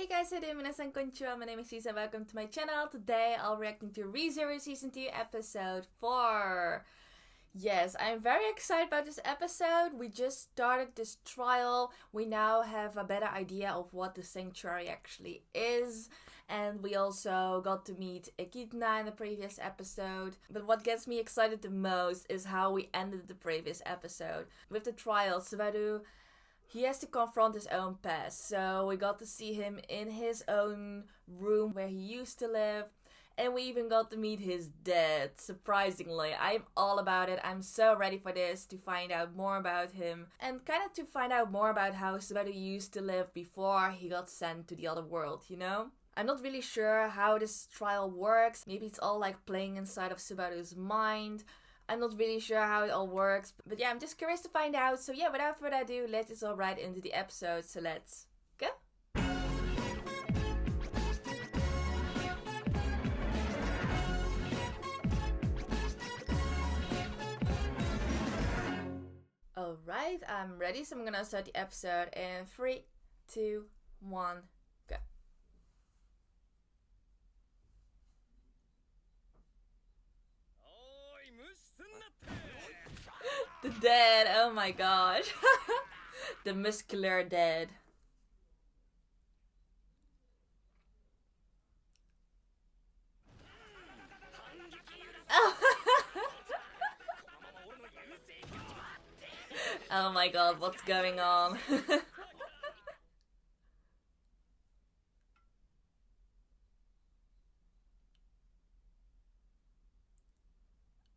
Hey guys, how are you doing? Minasan konnichiwa, my name is Lisa, welcome to my channel. Today I'll reacting to ReZero Season 2 Episode 4. Yes, I'm very excited about this episode. We just started this trial. We now have a better idea of what the sanctuary actually is. And we also got to meet Echidna in the previous episode. But what gets me excited the most is how we ended the previous episode. With the trial, Subaru, he has to confront his own past. So we got to see him in his own room where he used to live. And we even got to meet his dad, surprisingly. I'm all about it. I'm so ready for this, to find out more about him. And kind of to find out more about how Subaru used to live before he got sent to the other world, you know? I'm not really sure how this trial works. Maybe it's all like playing inside of Subaru's mind. I'm not really sure how it all works. But yeah, I'm just curious to find out. So yeah, without further ado, let's just all right into the episode. So let's go. Alright, I'm ready, so I'm gonna start the episode in 3, 2, 1, go. The dead, oh my gosh. The muscular dead. Oh. Oh my god, what's going on?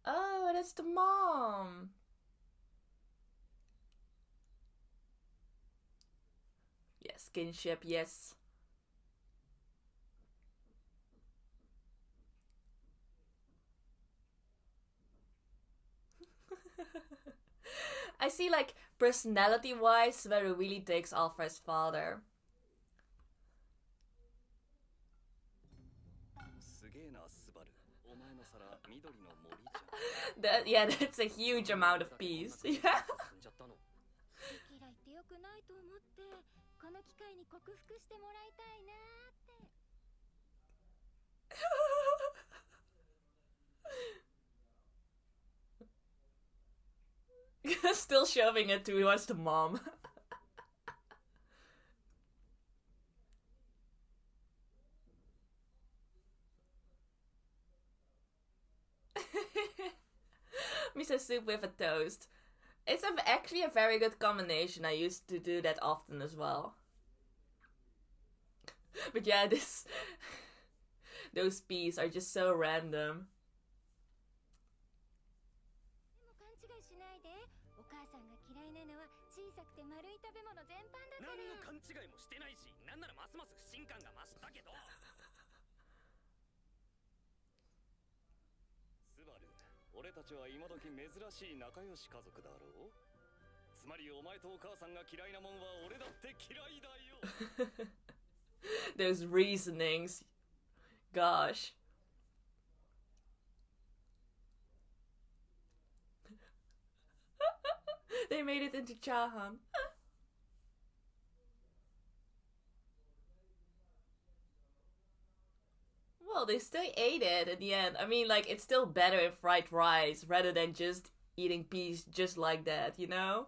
Oh, that's the mom. Yes, kinship, yes. I see, like, personality-wise, Subaru really takes off his father. Yeah, that's a huge amount of peace. Yeah. Still shoving it towards the mom. Miso soup with a toast. It's actually a very good combination. I used to do that often as well. But yeah, those peas are just so random. Those reasonings. Gosh. They made it into Chahan. Well, they still ate it at the end. I mean, like, it's still better in fried rice rather than just eating peas just like that, you know?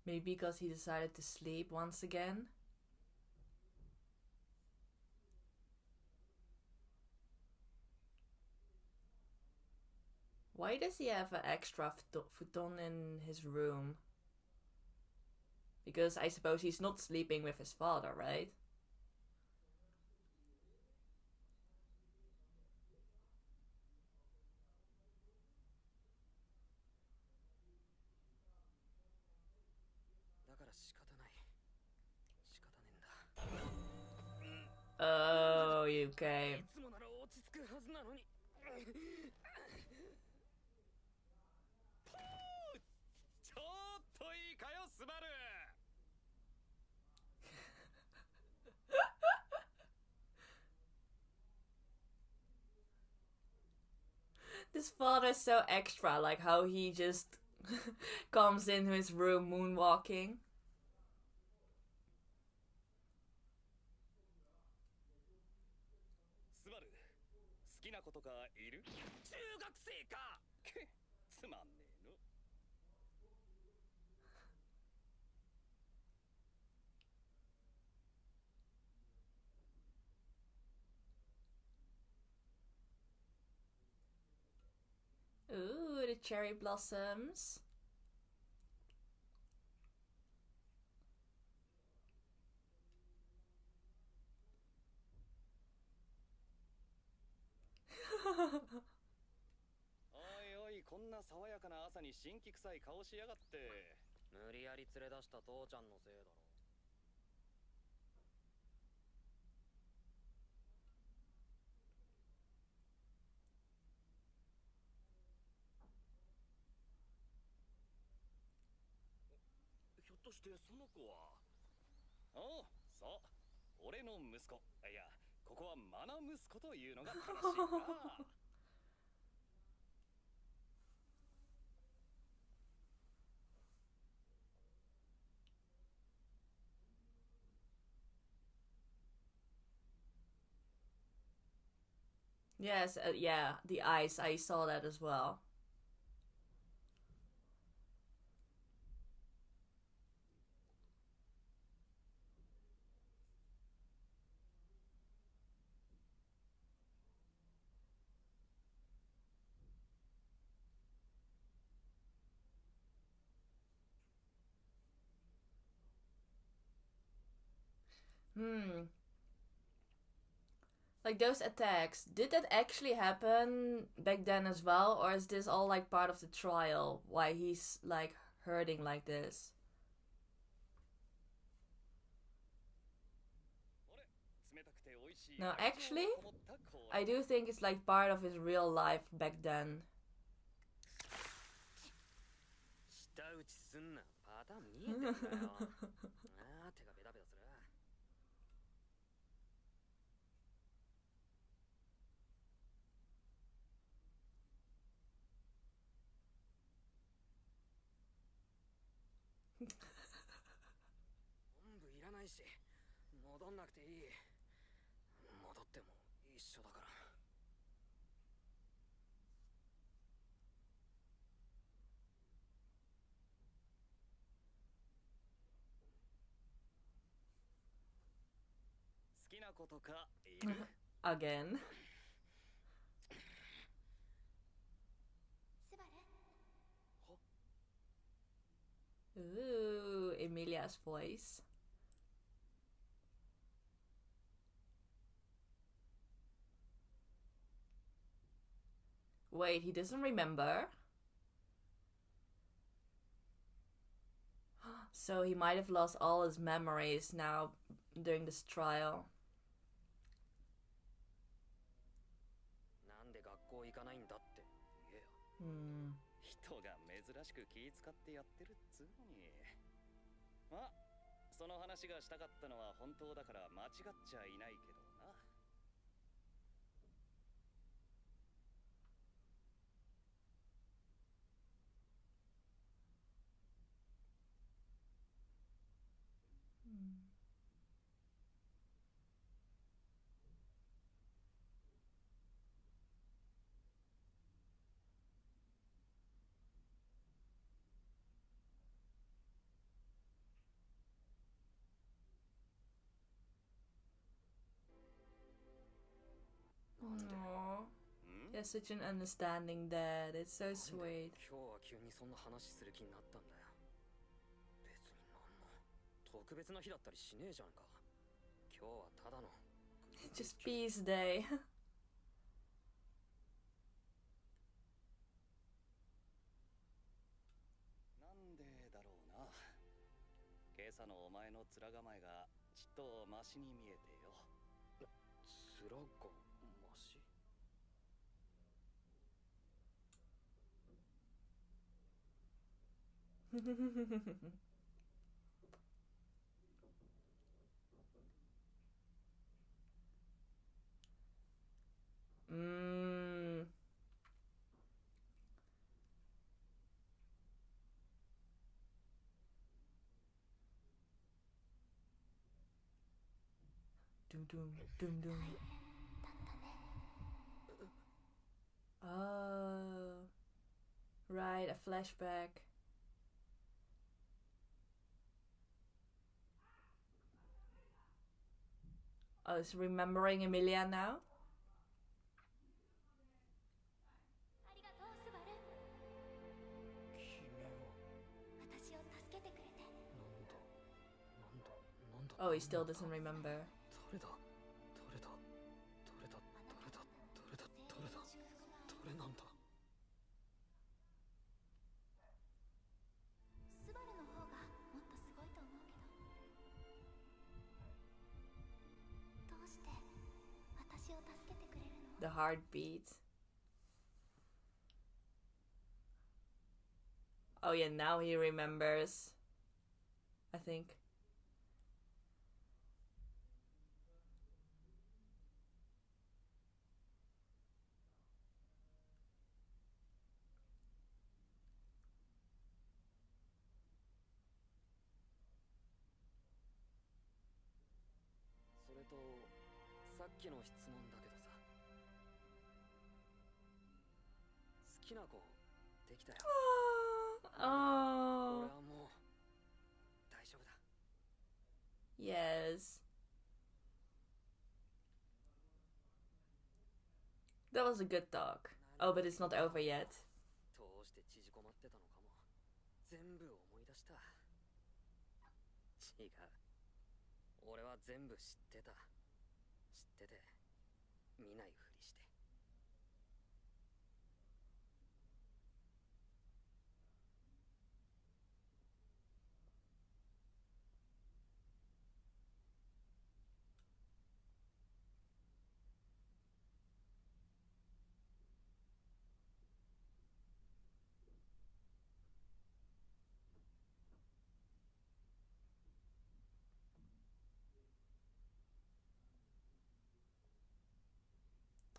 Maybe because he decided to sleep once again. Why does he have an extra futon in his room? Because I suppose he's not sleeping with his father, right? Oh, okay. This father is so extra, like how he just comes into his room moonwalking. スバル、好きな子とかいる？中学生か。くつまんねえの。Ooh, the cherry blossoms.おいおい、こんな爽やかな朝に新規臭い顔しやがって。無理やり連れ出した父ちゃんのせいだろ。ひょっとしてその子は？おう、そう、俺の息子。いや、ここはマナ息子というのが正しいな。Yes, yeah, the eyes. I saw that as well. Hmm. Like those attacks, did that actually happen back then as well, or is this all like part of the trial? Why he's like hurting like this? No, actually, I do think it's like part of his real life back then. 舌打ちすんな。パターン見えてんだよ。ああ、手がベタベタする。本部いらないし、戻んなくていい。戻っても一緒だから。好きな子とかいる？ Again. スバル？ Ooh, Emilia's voice. Wait, he doesn't remember? So he might have lost all his memories now during this trial. なんで学校行かないんだって言えよ。Hmm. 人が珍しく気使ってやってるっつうのに。まあ、その話がしたかったのは本当だから間違っちゃいないけどな。Aww. He has such an understanding dad. It's so sweet. 今日は急にそんな話する気になったんだよ。別になんの特別な日だったりしねえじゃんか。今日はただの Just peace day. なんでだろうな。今朝のお前の面構えがちっとマシに見えてよ。面がマシ？mm. doom, doom, doom, doom. Oh, right, a flashback. Oh, is remembering Emilia now? Oh, he still doesn't remember. The heartbeat. Oh yeah, now he remembers. I think. Oh. Yes. That was a good talk. Oh, but it's not over yet. どうして縮こまってたのかも全部思い出した。違う。俺は全部知ってた。知ってて見ないふりして。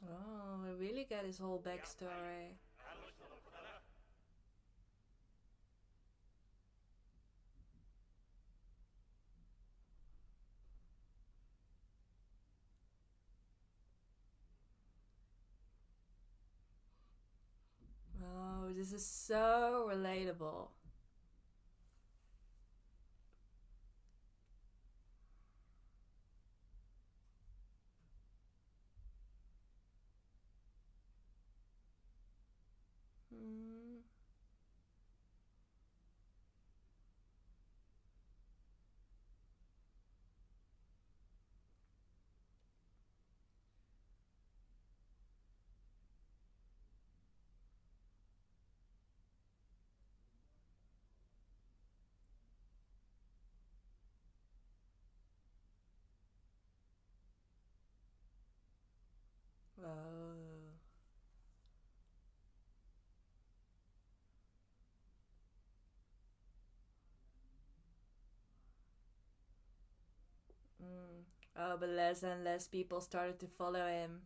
Oh, we really get his whole backstory. Oh, this is so relatable. Hmm. Oh. Mm. Oh, but less and less people started to follow him.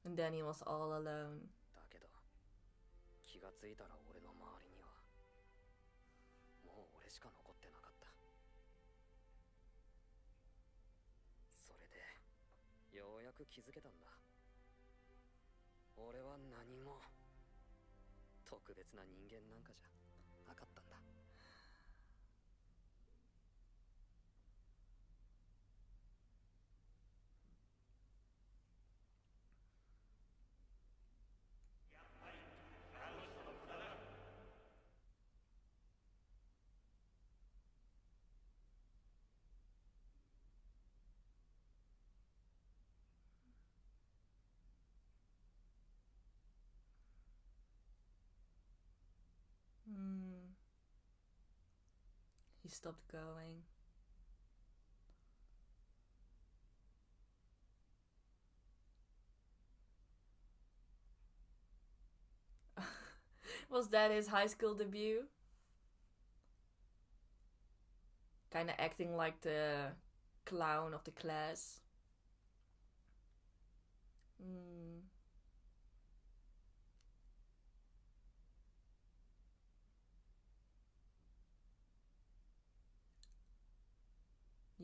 And then he was all alone. だけど気がついたら俺の周りにはもう俺しか残ってなかった。それでようやく気づけたんだ。俺は何も特別な人間なんかじゃなかったんだ。Hmm. He stopped going. Was that his high school debut? Kinda acting like the clown of the class. Hmm.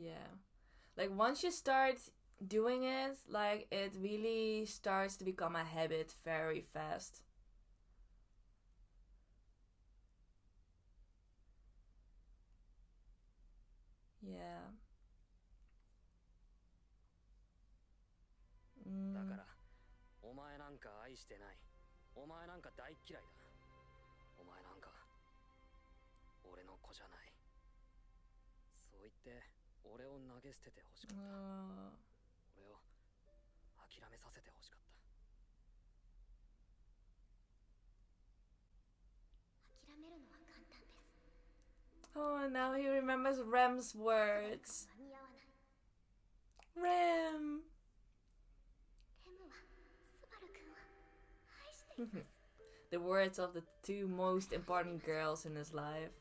Yeah. Like once you start doing it, like it really starts to become a habit very fast. Yeah. だか Mm. らお前なんか愛してない、お前なんか大嫌いだ、お前なんか俺の子じゃない、そう言って俺を投げ捨ててほしかった、俺を諦めさせてほしかった。諦めるのは簡単です。 Oh, now he remembers Rem's words. 間に合わない。 Rem. レムはスバル君を愛しています。 The words of the two most important girls in his life.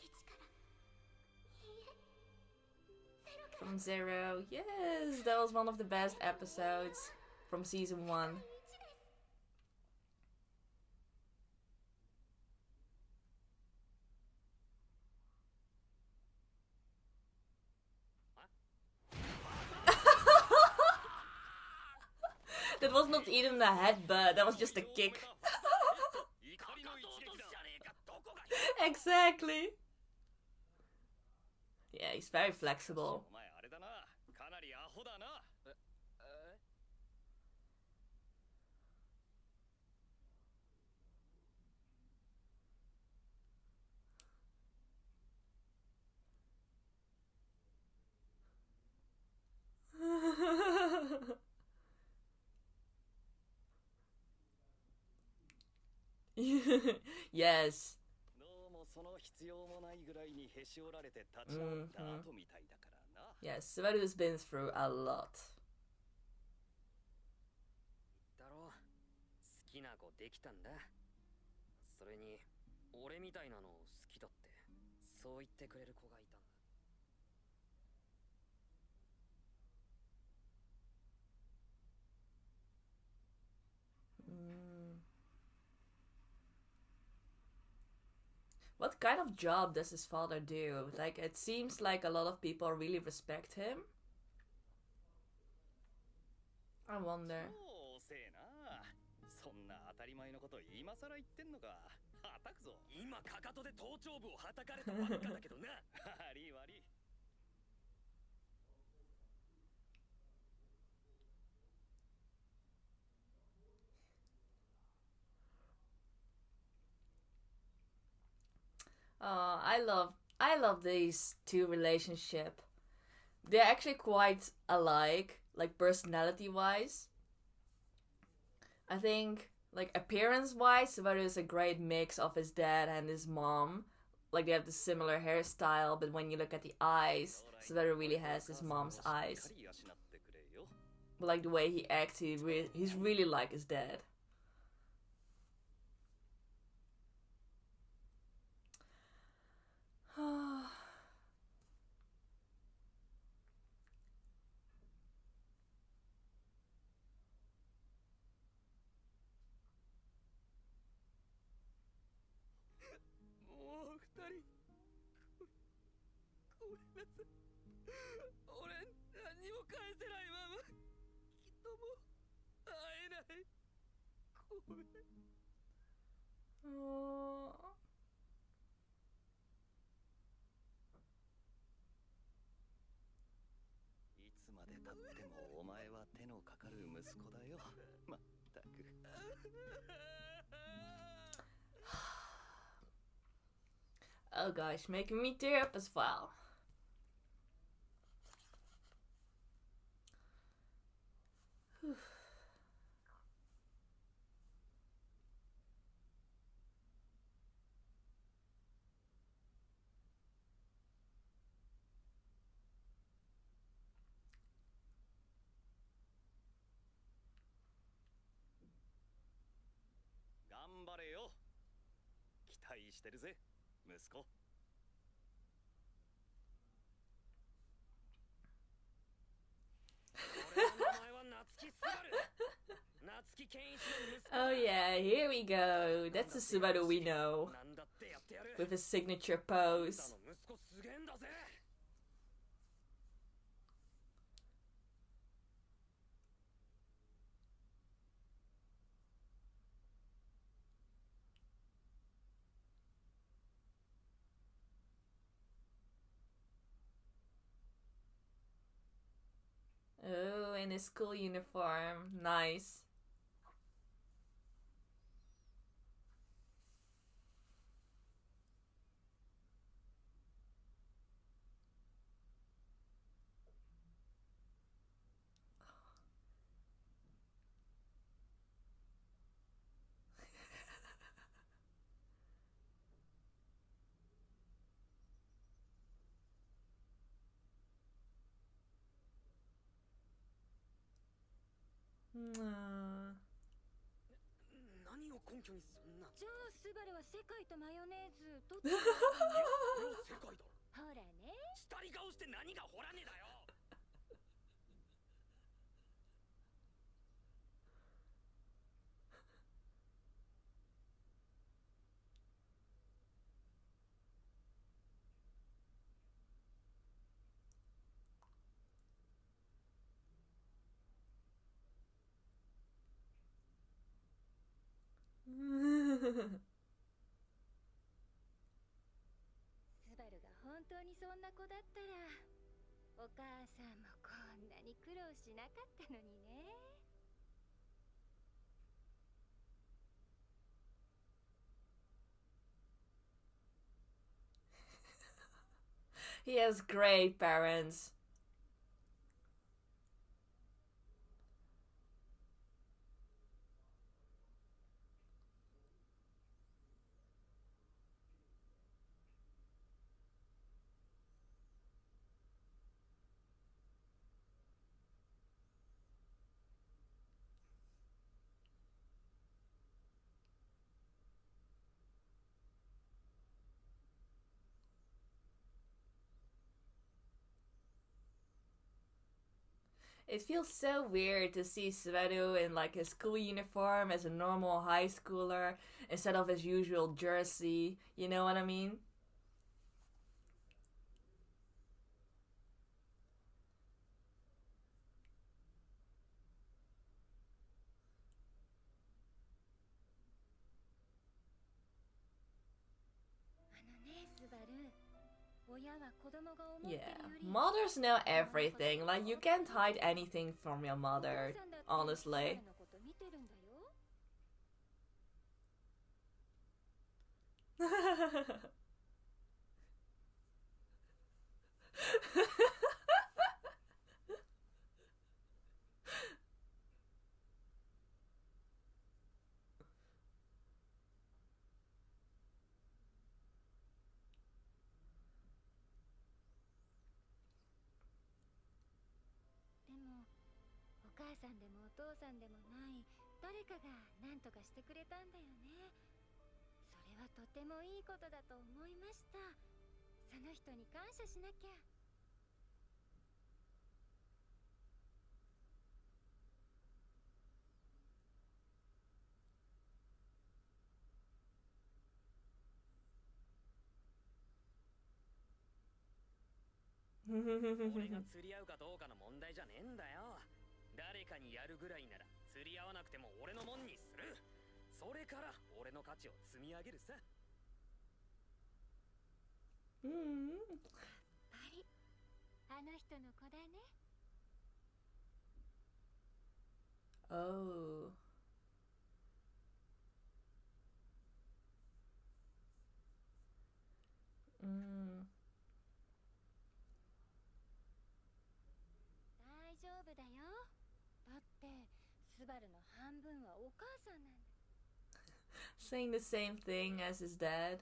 1からいいえ、0から From Zero. Yes, that was one of the best episodes from season 1. 1です。 That was not even a headbutt, that was just a kick. 怒りの一撃だ。じゃねえか、どこが。 Exactly. Yeah, he's very flexible. お前あれだな、かなりアホだな。Yes. どうもその必要もないぐらいにへし折られて立ち直った後みたいだからな。 Yes, Subaru's been through a lot. だろう、好きな子できたんだ。それに俺みたいなの好きだってそう言ってくれる子がいたんだ。 What kind of job does his father do? Like, it seems like a lot of people really respect him. I wonder. そうせえな。そんな当たり前のこと今さら言ってんのか。はたくぞ。今かかとで頭頂部をはたかれたばっかだけどな。悪い悪い。 I love these two relationship. They're actually quite alike, like personality wise. I think like appearance wise, Subaru is a great mix of his dad and his mom. Like they have the similar hairstyle, but when you look at the eyes, Subaru really has his mom's eyes. But like the way he acts, he's really like his dad. Oh. いつまで経ってもお前は手のかかる息子だよ。まったく。Oh gosh, making me tear up as well. Oh yeah, here we go. That's the Subaru we know. With his signature pose. in his school uniform. Nice. Mm. 何を根拠にそんな。じゃあスバルは世界とマヨネーズどっちが世界だろ。ほらね。下り顔して何がほらねだよ。スバルが本当にそんな子だったらお母さんもこんなに苦労しなかったのにね。He has great parents. It feels so weird to see Svedu in like his school uniform as a normal high schooler instead of his usual jersey. You know what I mean? Yeah, mothers know everything. Like, you can't hide anything from your mother, honestly.俺が釣り合うかどうかの問題じゃねえんだよ。誰かにやるぐらいなら釣り合わなくても俺のもんにする。それから俺の価値を積み上げるさ。やっぱりあの人の子だね。Oh. Mm. 大丈夫だよ。だってスバルの半分はお母さんなんだ。 Saying the same thing as his dad.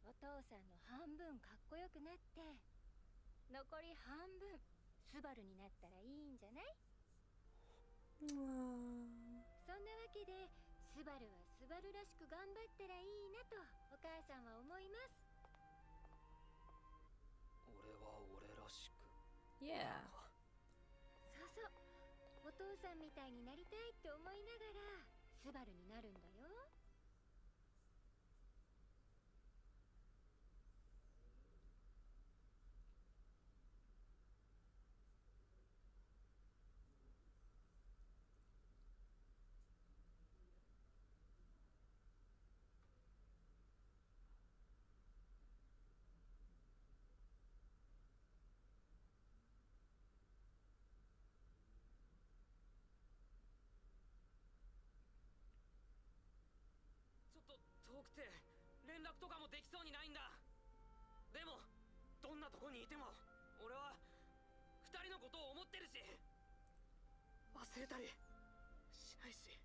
お父さんの半分かっこよくなって残り半分スバルになったらいいんじゃない？そんなわけでスバルはスバルらしく頑張ったらいいなとお母さんは思います。俺は俺らしく。Yeah. そうそう、お父さんみたいになりたいって思いながらスバルになるんだよ。もできそうにないんだ。でもどんなとこにいても俺は二人のことを思ってるし、忘れたりしないし。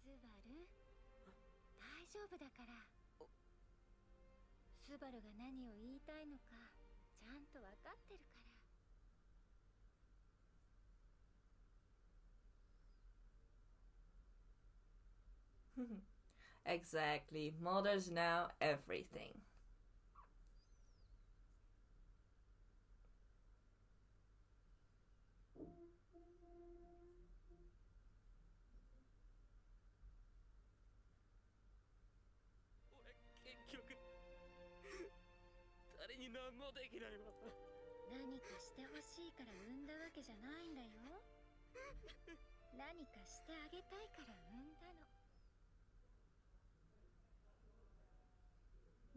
スバル、大丈夫だから。スバルが何を言いたいのかちゃんと分かってるから。Exactly. Mothers know everything. 俺結局誰に何もできないわ。何かしてほしいから産んだわけじゃないんだよ。何かしてあげたいから産んだの。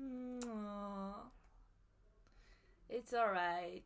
Aww. It's alright.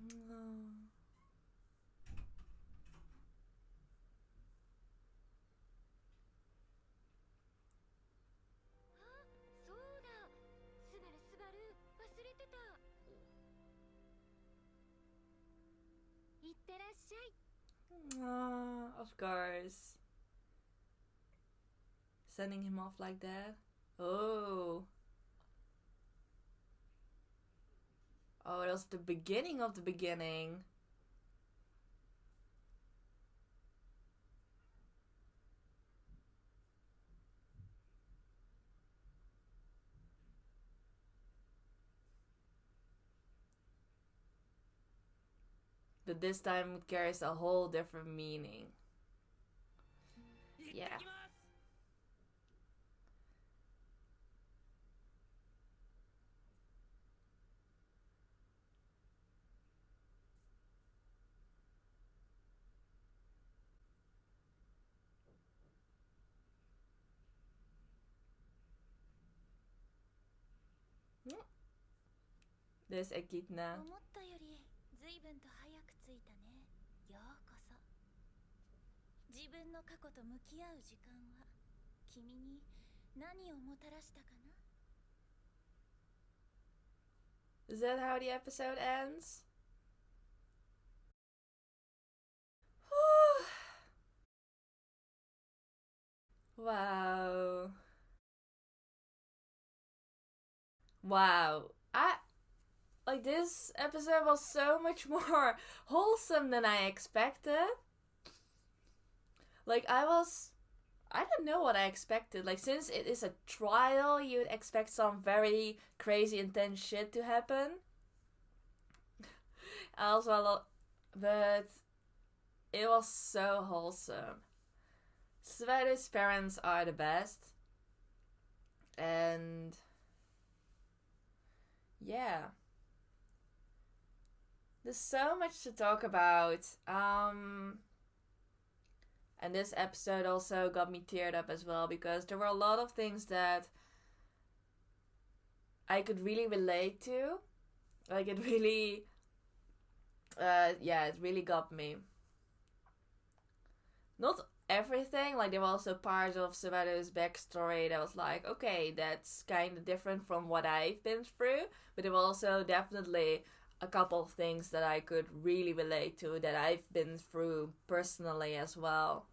No. そうだ、スバルスバル、忘れてた。いってらっしゃい。Of course. Sending him off like that. Oh. Oh, it was the beginning of the beginning. But this time it carries a whole different meaning. Yeah. There's Echidna. 思ったより随分と早く着いたね。ようこそ。自分の過去と向き合う時間は君に何をもたらしたかな？ Is that how the episode ends? Wow. Wow. Like, this episode was so much more wholesome than I expected. Like, I don't know what I expected. Like, since it is a trial, you'd expect some very crazy intense shit to happen. But it was so wholesome. Sverre's parents are the best. And yeah. There's so much to talk about. And this episode also got me teared up as well, because there were a lot of things that I could really relate to. Like, it really, it really got me. Not everything, like, there were also parts of Subaru's backstory that was like, okay, that's kind of different from what I've been through, but there were also definitely a couple of things that I could really relate to, that I've been through personally as well.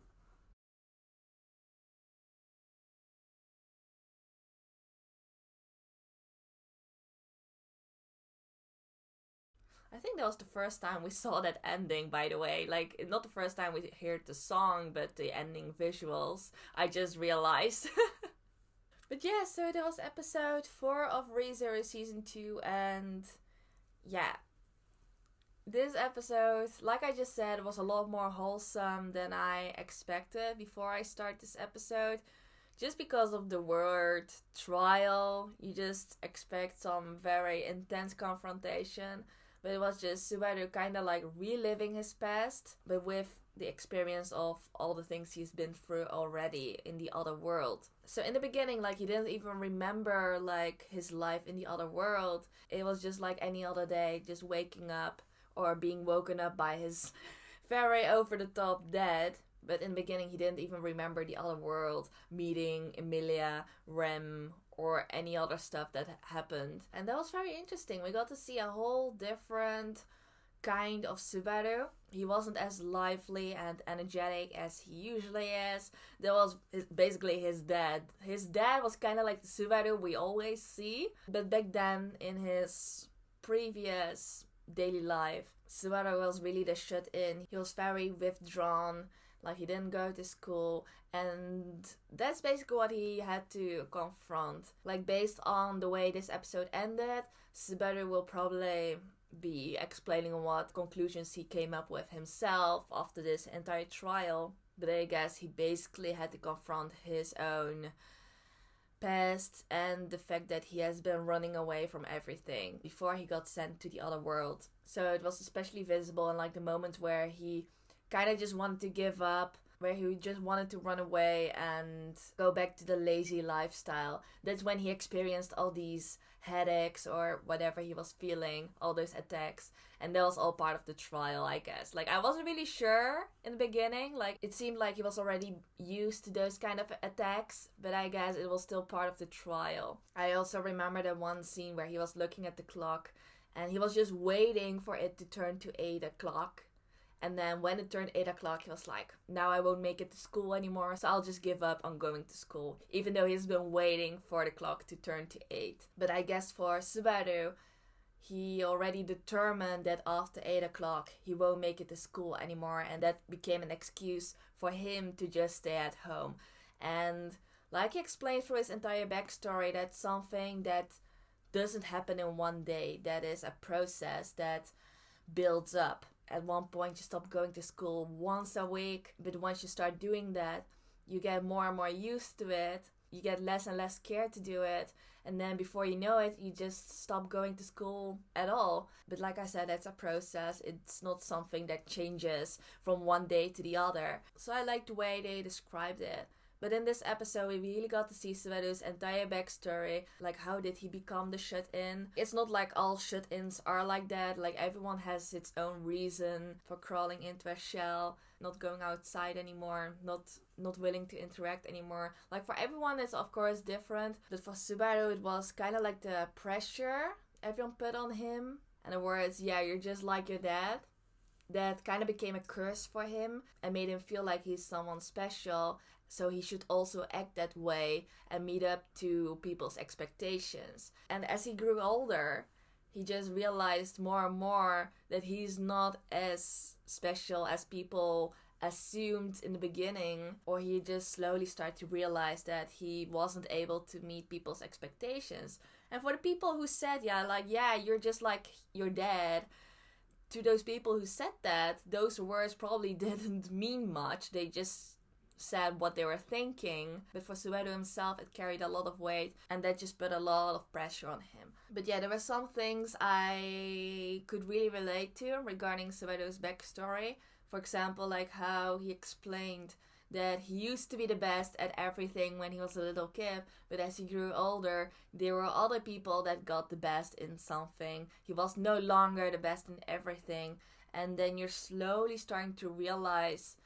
I think that was the first time we saw that ending, by the way. Like, not the first time we heard the song, but the ending visuals. I just realized. But yeah, so that was episode 4 of ReZero Season 2, and yeah. This episode, like I just said, was a lot more wholesome than I expected before I start this episode. Just because of the word trial, you just expect some very intense confrontation. But it was just Subaru kind of like reliving his past, but with the experience of all the things he's been through already in the other world. So in the beginning, like, he didn't even remember like his life in the other world. It was just like any other day, just waking up or being woken up by his very over-the-top dad. But in the beginning, he didn't even remember the other world, meeting Emilia, Rem, or any other stuff that happened. And that was very interesting. We got to see a whole different kind of Subaru. He wasn't as lively and energetic as he usually is. That was basically his dad. His dad was kind of like the Subaru we always see. But back then, in his previous daily life, Subaru was really the shut-in. He was very withdrawn. Like, he didn't go to school, and that's basically what he had to confront. Like, based on the way this episode ended, Subaru will probably be explaining what conclusions he came up with himself after this entire trial. But I guess he basically had to confront his own past and the fact that he has been running away from everything before he got sent to the other world. So it was especially visible in like the moments where he kind of just wanted to give up, where he just wanted to run away and go back to the lazy lifestyle. That's when he experienced all these headaches or whatever he was feeling, all those attacks. And that was all part of the trial, I guess. Like, I wasn't really sure in the beginning. Like, it seemed like he was already used to those kind of attacks, but I guess it was still part of the trial. I also remember the one scene where he was looking at the clock and he was just waiting for it to turn to 8 o'clock. And then when it turned 8 o'clock, he was like, now I won't make it to school anymore, so I'll just give up on going to school. Even though he's been waiting for the clock to turn to 8. But I guess for Subaru, he already determined that after 8 o'clock, he won't make it to school anymore. And that became an excuse for him to just stay at home. And like he explained through his entire backstory, that's something that doesn't happen in one day. That is a process that builds up. At one point, you stop going to school once a week, but once you start doing that, you get more and more used to it. You get less and less scared to do it, and then before you know it, you just stop going to school at all. But like I said, that's a process. It's not something that changes from one day to the other. So I like the way they described it. But in this episode, we really got to see Subaru's entire backstory. Like, how did he become the shut-in? It's not like all shut-ins are like that. Like, everyone has its own reason for crawling into a shell, not going outside anymore, not willing to interact anymore. Like, for everyone, it's of course different. But for Subaru, it was kind of like the pressure everyone put on him. And the words, yeah, you're just like your dad. That kind of became a curse for him and made him feel like he's someone special. So he should also act that way and meet up to people's expectations. And as he grew older, he just realized more and more that he's not as special as people assumed in the beginning. Or he just slowly started to realize that he wasn't able to meet people's expectations. And for the people who said, yeah, you're just like your dad, to those people who said that, those words probably didn't mean much. They just said what they were thinking. But for Subaru himself, it carried a lot of weight, and that just put a lot of pressure on him. But yeah, there were some things I could really relate to regarding Subaru's backstory. For example, like how he explained that he used to be the best at everything when he was a little kid, but as he grew older, there were other people that got the best in something. He was no longer the best in everything, and then you're slowly starting to realize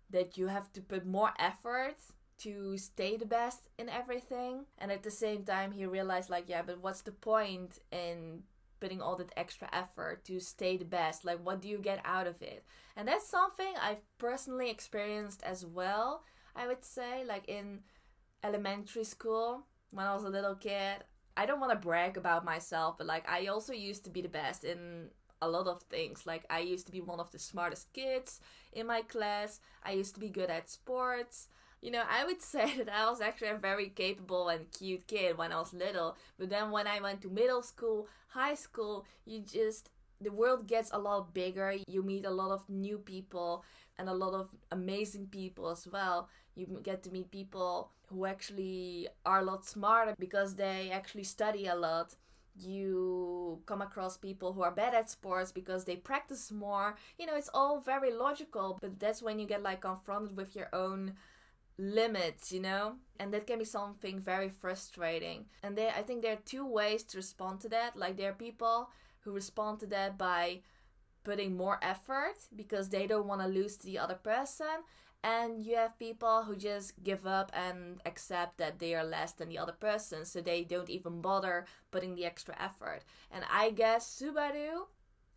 that you have to put more effort to stay the best in everything. And at the same time, he realized, like, yeah, but what's the point in putting all that extra effort to stay the best? Like, what do you get out of it? And that's something I've personally experienced as well, I would say. Like, in elementary school, when I was a little kid, I don't want to brag about myself, but like, I also used to be the best in a lot of things. Like, I used to be one of the smartest kids in my class. I used to be good at sports. You know, I would say that I was actually a very capable and cute kid when I was little. But then when I went to middle school, high school, the world gets a lot bigger. You meet a lot of new people and a lot of amazing people as well. You get to meet people who actually are a lot smarter because they actually study a lot. You come across people who are bad at sports because they practice more. You know, it's all very logical, but that's when you get like confronted with your own limits, you know, and that can be something very frustrating. And I think there are two ways to respond to that. Like, there are people who respond to that by putting more effort because they don't want to lose to the other person, and you have people who just give up and accept that they are less than the other person, so they don't even bother putting the extra effort. And I guess Subaru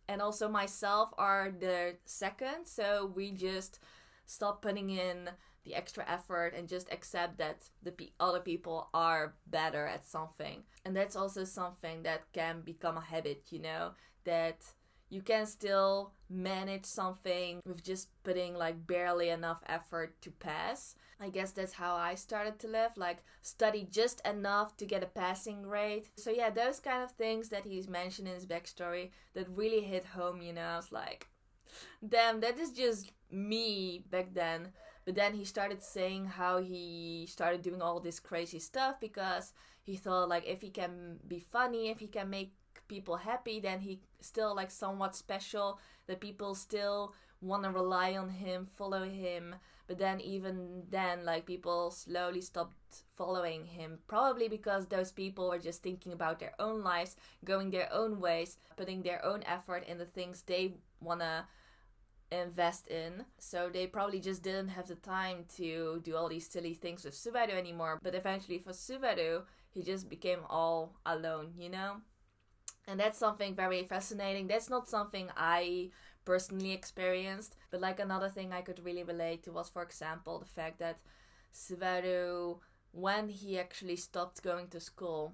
and also myself are the second, so we just stop putting in the extra effort and just accept that the other people are better at something. And that's also something that can become a habit, you know, that you can still manage something with just putting like barely enough effort to pass. I guess that's how I started to live, like study just enough to get a passing rate. So yeah, those kind of things that he's mentioned in his backstory that really hit home, you know. I was like, damn, that is just me back then. But then he started saying how he started doing all this crazy stuff because he thought like if he can be funny, if he can make people happy, then he still like somewhat special, that people still want to rely on him, follow him. But then even then, like, people slowly stopped following him, probably because those people were just thinking about their own lives, going their own ways, putting their own effort in the things they want to invest in. So they probably just didn't have the time to do all these silly things with Subaru anymore. But eventually for Subaru, he just became all alone, you know? And that's something very fascinating. That's not something I personally experienced. But like, another thing I could really relate to was, for example, the fact that Subaru, when he actually stopped going to school,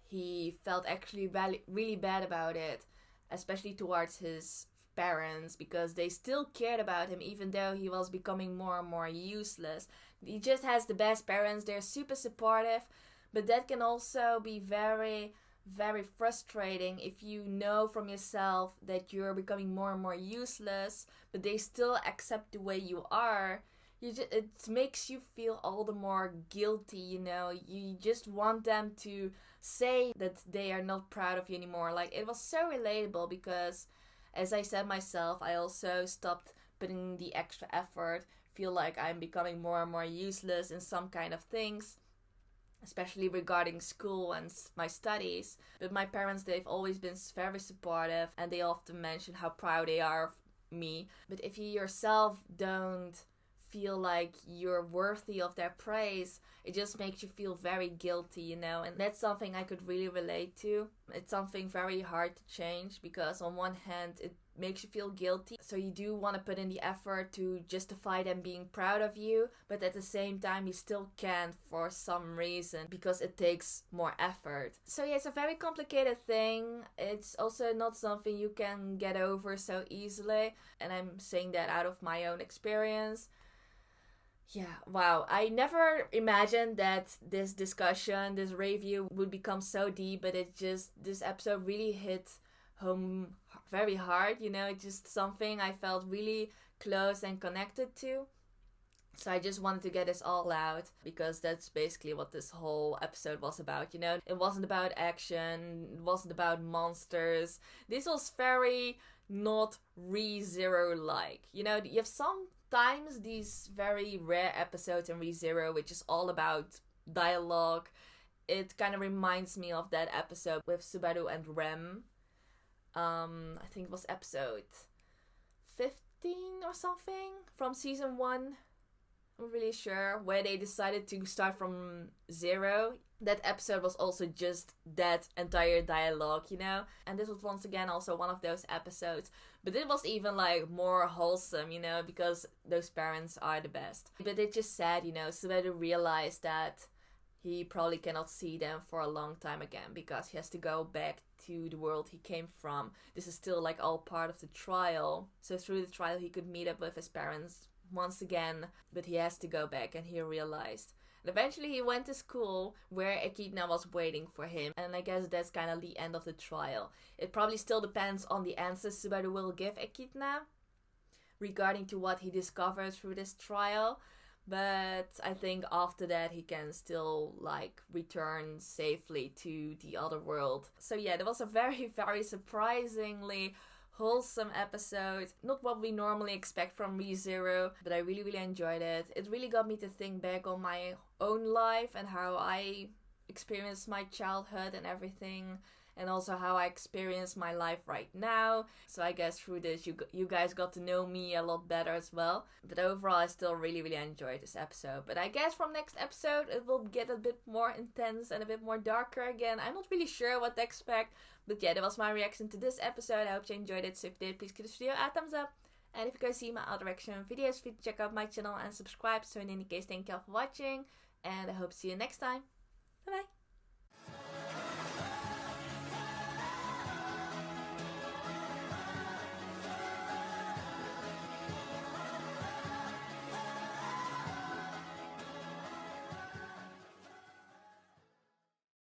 he felt actually really bad about it, especially towards his parents, because they still cared about him even though he was becoming more and more useless. He just has the best parents. They're super supportive, but that can also be very, very frustrating if you know from yourself that you're becoming more and more useless, but they still accept the way you are. It makes you feel all the more guilty, you know. You just want them to say that they are not proud of you anymore. Like, it was so relatable because, as I said myself, I also stopped putting the extra effort, feel like I'm becoming more and more useless in some kind of things, especially regarding school and my studies. But my parents, they've always been very supportive, and they often mention how proud they are of me. But if you yourself don't feel like you're worthy of their praise, it just makes you feel very guilty, you know. And that's something I could really relate to. It's something very hard to change because on one hand it makes you feel guilty, so you do want to put in the effort to justify them being proud of you, but at the same time you still can't for some reason because it takes more effort. So yeah, it's a very complicated thing. It's also not something you can get over so easily, and I'm saying that out of my own experience. Yeah, wow. I never imagined that this discussion, this review would become so deep, but this episode really hit home very hard, you know. It's just something I felt really close and connected to. So I just wanted to get this all out because that's basically what this whole episode was about, you know. It wasn't about action, it wasn't about monsters. This was very not ReZero-like. You know, you have sometimes these very rare episodes in ReZero which is all about dialogue. It kind of reminds me of that episode with Subaru and Rem. I think it was episode 15 or something from season 1. I'm really sure, where they decided to start from zero. That episode was also just that entire dialogue, you know? And this was once again also one of those episodes. But it was even like more wholesome, you know, because those parents are the best. But it's just sad, you know, Subaru realized that he probably cannot see them for a long time again because he has to go back to the world he came from. This is still like all part of the trial. So through the trial he could meet up with his parents once again, but he has to go back, and he realized. And eventually he went to school where Echidna was waiting for him, and I guess that's kind of the end of the trial. It probably still depends on the answers Subaru will give Echidna regarding to what he discovered through this trial. But I think after that he can still like return safely to the other world. So yeah, that was a very, very surprisingly wholesome episode. Not what we normally expect from ReZero, but I really, really enjoyed it. It really got me to think back on my own life and how I experienced my childhood and everything. And also how I experience my life right now. So I guess through this you guys got to know me a lot better as well. But overall I still really, really enjoyed this episode. But I guess from next episode it will get a bit more intense and a bit more darker again. I'm not really sure what to expect. But yeah, that was my reaction to this episode. I hope you enjoyed it. So if you did, please give this video a thumbs up. And if you guys see my other reaction videos, feel free to check out my channel and subscribe. So in any case, thank you all for watching. And I hope to see you next time. Bye bye.